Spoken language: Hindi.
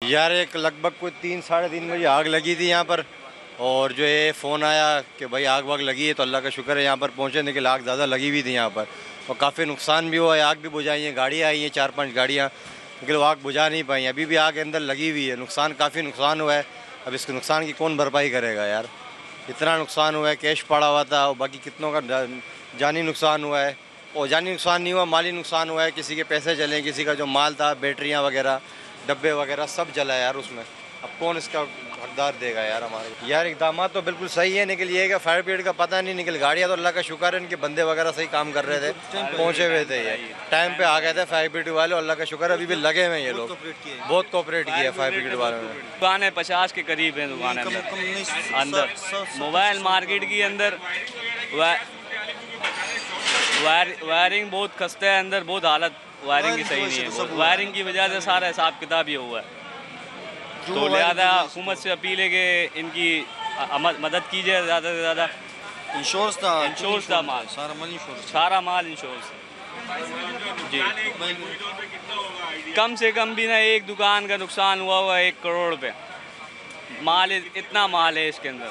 यार एक लगभग कोई 3 साढ़े 3 बजे आग लगी थी यहाँ पर। और जो है फ़ोन आया कि भाई आग वाग लगी है, तो अल्लाह का शुक्र है यहाँ पर पहुँचे, लेकिन आग ज़्यादा लगी हुई थी यहाँ पर और काफ़ी नुकसान भी हुआ है। आग भी बुझाई है, गाड़ियाँ आई हैं 4-5 गाड़ियाँ, लेकिन वो आग बुझा नहीं पाई। अभी भी आग अंदर लगी हुई है, नुकसान काफ़ी नुकसान हुआ है। अब इसके नुकसान की कौन भरपाई करेगा यार, इतना नुकसान हुआ है। कैश पड़ा हुआ था और बाकी कितनों का जानी नुकसान हुआ है। और जानी नुकसान नहीं हुआ, माली नुकसान हुआ है। किसी के पैसे जले, किसी का जो माल था, बैटरियाँ वगैरह, डब्बे वगैरह सब जला यार उसमें। अब कौन इसका हकदार देगा यार हमारे। यार इकदाम तो बिल्कुल सही है, निकल ये कि फायर ब्रिगेड का पता नहीं निकल। गाड़ियाँ तो अल्लाह का शुक्र है, इनके बंदे वगैरह सही काम कर रहे थे, पहुँचे हुए थे, ये टाइम पे आ गए थे फायर ब्रिगेड वाले। अल्लाह का शुक्र अभी भी लगे हुए हैं ये लोग, बहुत कोऑपरेट किया फायर ब्रिगेड वालों ने। दुकानें 50 के करीब हैं, दुकान अंदर मोबाइल मार्केट के अंदर वायरिंग बहुत खस्ता है अंदर, बहुत हालत वायरिंग की सही नहीं है। वायरिंग की वजह से सारा हिसाब किताब ये हुआ है। तो लिहाजा हुकूमत से अपील है कि इनकी मदद कीजिए ज़्यादा से ज़्यादा। इंश्योरेंस था माल, सारा माल इंश्योरेंस जी। कम से कम भी ना एक दुकान का नुकसान हुआ 1 करोड़ रुपये। माल इतना माल है इसके अंदर।